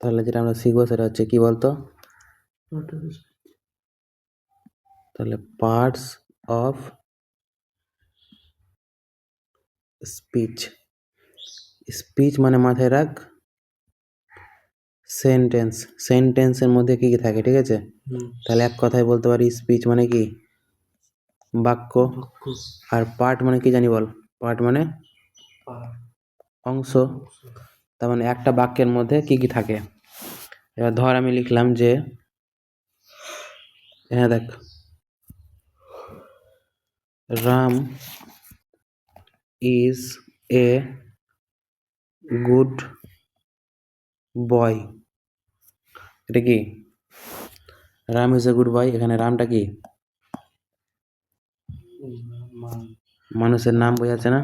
তাহলে যেটা আমরা শিখবো সেটা হচ্ছে কি বলতো? তাহলে পার্টস অফ স্পিচ। স্পিচ মানে মাথায় রাখ সেন্টেন্স। সেন্টেন্সের মধ্যে কি কি থাকে, ঠিক আছে? তাহলে এক কথায় বলতে পারি স্পিচ মানে কি? বাক্য। আর পার্ট মানে কি জানি বল? পার্ট মানে অংশ। তার মানে একটা বাক্যের মধ্যে কি কি থাকে। এবার ধর আমি লিখলাম যে, হ্যাঁ দেখ, Ram is a good boy. এটা কি? Ram is a good boy. এখানে রামটা কি? মানুষের নাম বোঝাচ্ছে না?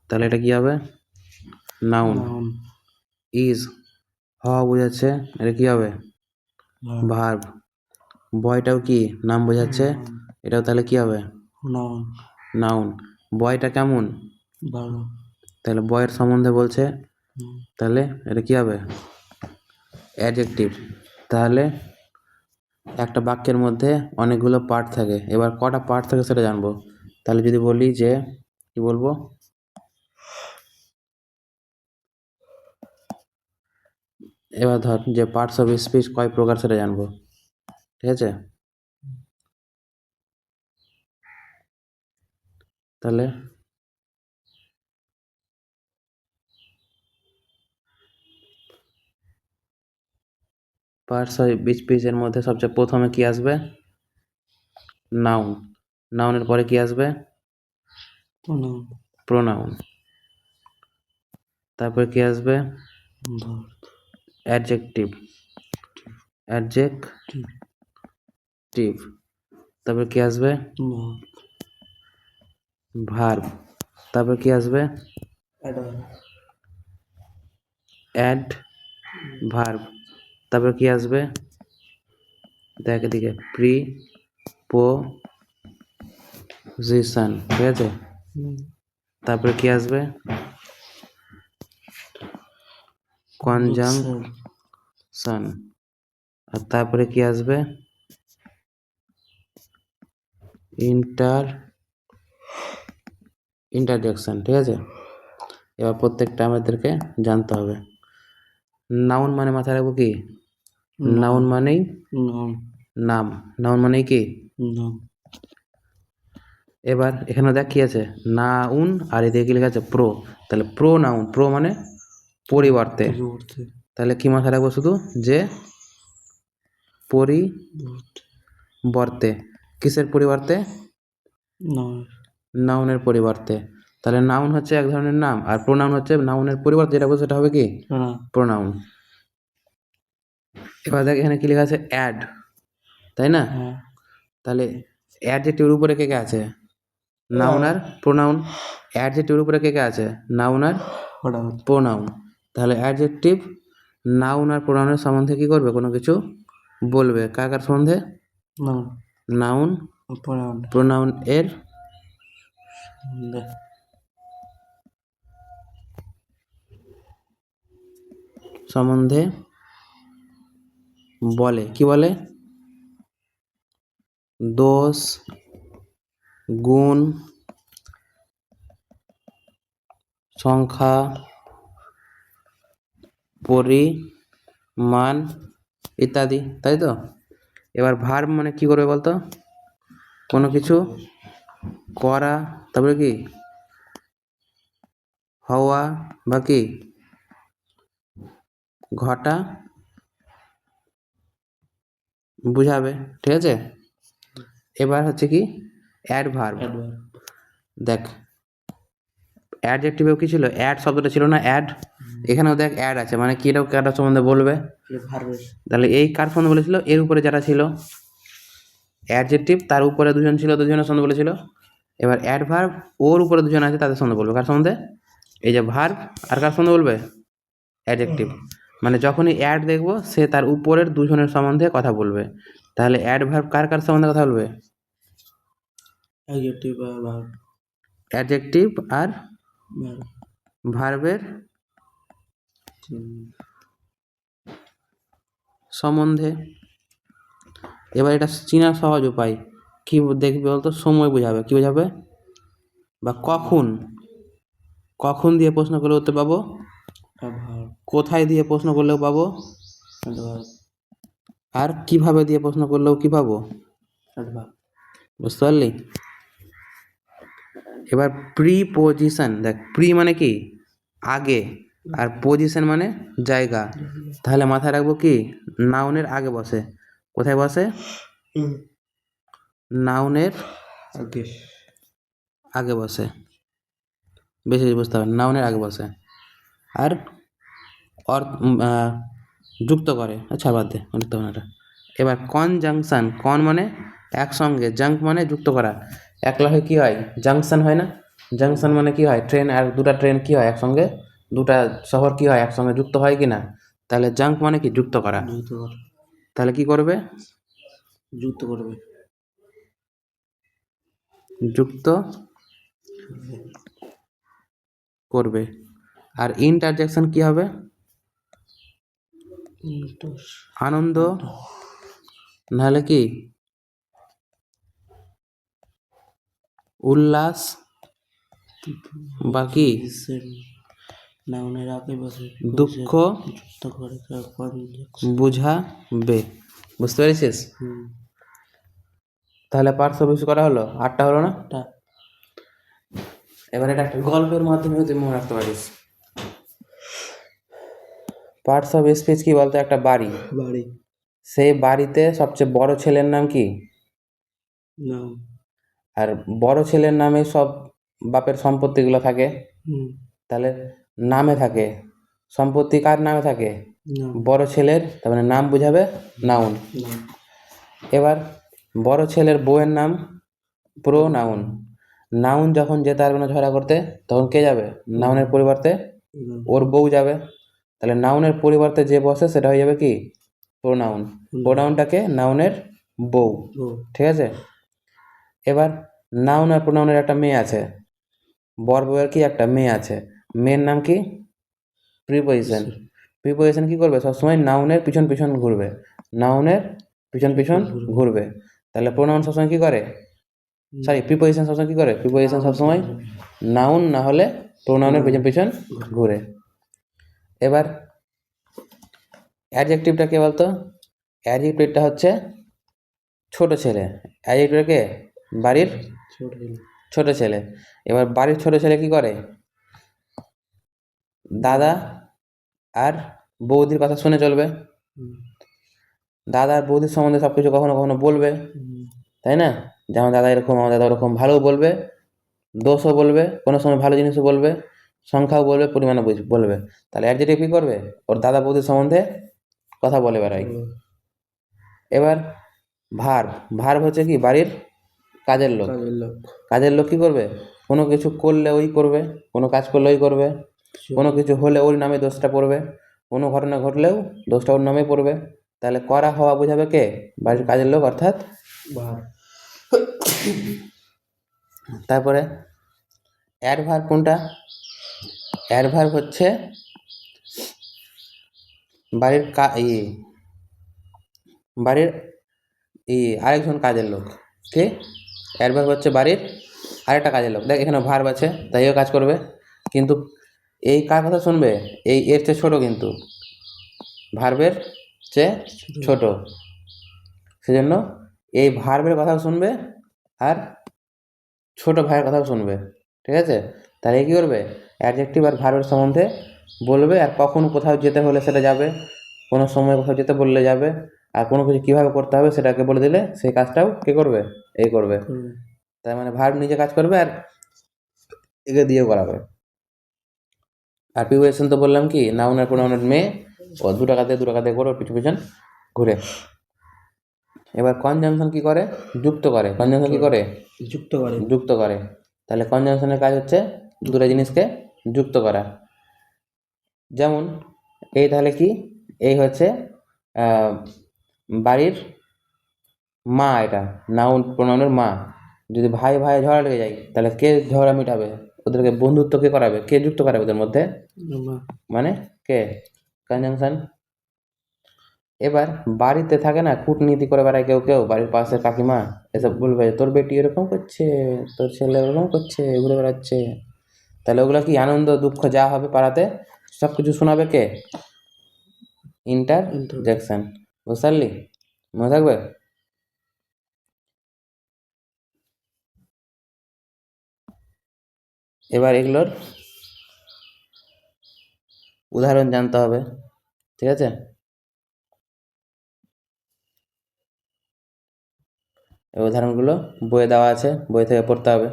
তাহলে এটা কি হবে? নাউন। ইজ হওয়া বোঝাচ্ছে, এটা কি হবে? ভার্ব। বয়টাও কি নাম বোঝাচ্ছে, এটাও তাহলে কি হবে? নাউন। বয়টা কেমন? তাহলে বয়ের সম্বন্ধে বলছে, তাহলে এটা কি হবে? অ্যাডজেক্টিভ। তাহলে একটা বাক্যের মধ্যে অনেকগুলো পার্ট থাকে। এবার কটা পার্ট থাকে সেটা জানবো। তাহলে যদি বলি যে, কি বলবো? এবার ধর যে পার্টস অফ স্পিচ কয় প্রকার সেটা জানবো, ঠিক আছে? তাহলে পার্টস অফ স্পিচের মধ্যে সবচেয়ে প্রথমে কি আসবে? নাউন। নাউনের পরে কি আসবে? প্রোনাউন। তারপরে কি আসবে? অ্যাডজেক্টিভ। অ্যাডজেক্টিভ। তারপরে কি আসবে? ভার্ব। তারপর কি আসবে? Adverb. তারপর কি আসবে? দেখ এদিকে, প্রিপোজিশন, ঠিক আছে? তারপরে কি আসবে? কনজাংশন। আর তারপরে কি আসবে? ইন্টারজেকশন, ঠিক আছে? এবার প্রত্যেকটা আমাদেরকে জানতে হবে। নাউন মানে মাথায় রাখবো কি? নাউন মানেই নাম। নাউন মানেই কি? এবার এখানে দেখ কি আছে, নাউন আর এদিকে কি লেখা আছে? প্রো। তাহলে প্রো নাউন। প্রো মানে পরিবর্তে। তাহলে কি মাথায় রাখবো? শুধু যে পরিবর্তে। কিসের পরিবর্তে? নাউনের পরিবর্তে। তাহলে নাউন হচ্ছে এক ধরনের নাম, আর প্রোনাউন হচ্ছে নাউনের পরিবর্তে যেটা বলছে সেটা হবে কি? প্রোনাউন। এবার দেখ এখানে কি লেখা আছে? অ্যাড, তাই না? তাহলে অ্যাডজেক্টিভের উপরে কে কে আছে? নাউন আর প্রোনাউন। অ্যাডজেক্টিভের উপরে কে কে আছে? নাউন আর প্রোনাউন। তাহলে অ্যাডজেক্টিভ নাউন আর প্রোনাউনের সম্বন্ধে কি করবে? কোনো কিছু বলবে। কার কার সম্বন্ধে? নাউন প্রোনাউন এর সম্বন্ধে বলে। কি বলে? দোষ, গুণ, সংখ্যা, পরিমাণ ইত্যাদি, তাই তো? এবার ভার্ব মানে কি করবে বলতো? কোনো কিছু করা, তারপরে কি হওয়া বা কি ঘটা বুঝাবে, ঠিক আছে? এবার হচ্ছে কি অ্যাডভার্ব। দেখ অ্যাডজেক্টিভেও কি ছিল? অ্যাড শব্দটা ছিল না? অ্যাড। এখানেও দেখ অ্যাড আছে, মানে কি এটাও কারটার সম্বন্ধে বলবে। তাহলে এই কার সম্বন্ধে বলেছিল? এর উপরে যারা ছিল অ্যাডজেক্টিভ, তার উপরে দুজন ছিল, দুজনের সম্বন্ধে বলেছিল। এবার অ্যাডভার্ব ওর উপরে দুজন আছে, তাদের সম্বন্ধে বলবে। কার সম্বন্ধে? এই যে ভার্ব, আর কার সম্বন্ধে বলবে? অ্যাডজেক্টিভ। মানে যখনই অ্যাড দেখবো সে তার উপরের দুজনের সম্বন্ধে কথা বলবে। তাহলে অ্যাডভার্ব কার কার সম্বন্ধে কথা বলবে? অ্যাডজেক্টিভ আর ভার্বের সম্বন্ধে। এবার এটা চেনা সহজ উপায় কি দেখবি বলতো, সময় বোঝাবে, কি বোঝাবে, বা কখন, কখন দিয়ে প্রশ্ন করলে উত্তর পাবো, কোথায় দিয়ে প্রশ্ন করলেও পাবো, আর কিভাবে দিয়ে প্রশ্ন করলেও কি পাবো, বুঝতে পারলি। এবার প্রিপোজিশন দেখ, প্রি মানে কি আগে, আর পজিশন মানে জায়গা। তাহলে মাথায় রাখবো কি নাউনের আগে বসে। কোথায় বসে, নাউনের আগে বসে, বেশি বুঝতে হবে, নাউনের আগে বসে। আর যুক্ত করে, আচ্ছা বাদ দে, লিখতে হবে না এটা। এবার কনজাংশন, কন মানে একসঙ্গে, জাঙ্ক মানে যুক্ত করা। একলা হয় কি হয়, জাংশন হয় না। জাংশন মানে কি হয়, ট্রেন, আর দুটা ট্রেন কি হয় একসঙ্গে, দুটা শহর কি হয় একসঙ্গে যুক্ত হয় কি না। তাহলে জাঙ্ক মানে কি যুক্ত করা। তাহলে কি করবে, যুক্ত করবে, যুক্ত করবে। আর ইন্টারজেকশন কি হবে, আনন্দ, নাহলে কি উল্লাস, বাকি দুঃখ বুঝাবে। বুঝতে পেরেছিস। তাহলে পার্টস অফ স্পিচ করা হলো, 8টা হলো না। এবার এটা একটা গল্পের মাধ্যমে তুই মনে রাখতে পারিস। পার্টস অফ স্পিচ কি বলতো, একটা বাড়ি, সেই বাড়িতে সবচেয়ে বড় ছেলের নাম কি, আর বড় ছেলের নামে সব বাপের সম্পত্তিগুলো থাকে। তাহলে নামে থাকে, সম্পত্তি কার নামে থাকে, বড় ছেলের, তার মানে নাম বুঝাবে নাউন। এবার বড় ছেলের বউয়ের নাম প্রোনাউন। নাউন যখন যেতে পারবে না ঝগড়া করতে, তখন কে যাবে, নাউনের পরিবর্তে ওর বউ যাবে। তাহলে নাউনের পরিবর্তে যে বসে সেটা হয়ে যাবে কি, প্রোনাউন। প্রোনাউনটাকে নাউনের বউ, ঠিক আছে। এবার নাউন আর প্রোনাউনের একটা মেয়ে আছে, বর বউয়ের কি একটা মেয়ে আছে, মেয়ের নাম কি, প্রিপোজিশন। প্রিপোজিশন কি করবে, সবসময় নাউনের পিছন পিছন ঘুরবে, নাউনের পিছন পিছন ঘুরবে। তাহলে প্রোনাউন সবসময় কি করে, সরি প্রিপোজিশন সবসময় কি করে, প্রিপোজিশন সবসময় নাউন না হলে প্রোনাউনের পিছন পিছন ঘুরে। এবার অ্যাডজেক্টিভটা কে বলতো, অ্যাডজেক্টিভটা হচ্ছে ছোট ছেলে। অ্যাডজেক্টিভটা কে, বাড়ির ছোট ছেলে। এবার বাড়ির ছোট ছেলে কি করে, দাদা আর বৌদির কথা শুনে চলবে, দাদা আর বৌদির সম্বন্ধে সবকিছু কখনো কখনো বলবে, তাই না। যেমন দাদা এরকম, আমার দাদা ওরকম, ভালোও বলবে, দোষও বলবে, কোনো সময় ভালো জিনিসও বলবে, সংখ্যাও বলবে, পরিমাণও বলবে। তাহলে অ্যাডজেক্টিভ কি করবে, ওর দাদা বৌদির সম্বন্ধে কথা বলে বেড়ায়। এবার ভার্ব, ভার্ব হচ্ছে কি বাড়ির কাজের লোক। কাজের লোক কি করবে, কোনো কিছু করলে ওই করবে, কোনো কাজ করলে ওই করবে, কোনো কিছু হলে ওর নামে দোষটা পড়বে, কোনো ঘটনা ঘটলেও দোষটা ওর নামে পড়বে। তাহলে করা হওয়া বোঝাবে কে, বাড়ির কাজের লোক, অর্থাৎ ভার্ব। তারপরে অ্যাডভার্ব কোনটা, অ্যাডভার্ব হচ্ছে বাড়ির বাড়ির আরেকজন কাজের লোক, কে, অ্যাডভার্ব হচ্ছে বাড়ির আরেকটা কাজের লোক। দেখ এখানে ভার্ব আছে, তাই ও কাজ করবে, কিন্তু এই কার কথা শুনবে, এই এর চেয়ে ছোট, কিন্তু ভার্বের চেয়ে ছোট, সেজন্য এই ভার্বের কথাও শুনবে আর ছোট ভাইয়ের কথাও শুনবে, ঠিক আছে। তাহলে কি করবে, অ্যাডজেক্টিভ আর ভার্বের সম্বন্ধে বলবে, আর কখন কোথাও যেতে হলে সেটা যাবে, কোনো সময় কোথাও যেতে বললে যাবে, আর কোনো কিছু কীভাবে করতে হবে সেটাকে বলে দিলে সেই কাজটাও কে করবে, এই করবে। তার মানে ভার্ব নিজে কাজ করবে আর একে দিয়েও করাবে। আর প্রিপোজিশন তো বললাম কি, নাউন আর প্রোনাউনের মেয়ে, ও দু টাকাতে করে পিছু পিছন ঘুরে। এবার কনজাংশন কি করে, যুক্ত করে। কনজাংশন কি করে, যুক্ত করে। তাহলে কনজাংশনের কাজ হচ্ছে দুটো জিনিসকে যুক্ত করা। যেমন এই, তাহলে কি, এই হচ্ছে বাড়ির মা, এটা নাউন প্রোনাউনের মা। যদি ভাই ভাই ঝগড়া লেগে যায়, তাহলে কে ঝগড়া মিটাবে, ওদেরকে বন্ধুত্ব কে করাবে, কে যুক্ত করাবে ওদের মধ্যে, মানে কে, কনজাংশন। এবার বাড়িতে থাকে না, কূটনীতি করে বেড়ায় কেউ কেউ, বাড়ির পাশের কাকিমা এসব বলবে তোর বেটি এরকম করছে, তোর ছেলে এরকম করছে, ঘুরে বেড়াচ্ছে। তাহলে ওগুলো কি আনন্দ দুঃখ যা হবে পাড়াতে সব কিছু শোনাবে কে? ইন্টারজেকশন। বুঝতে পারলি? মনে থাকবে? এবার এগুলোর উদাহরণ জানতে হবে, ঠিক আছে? এই উদাহরণগুলো বইয়ে দেওয়া আছে, বই থেকে পড়তে হবে।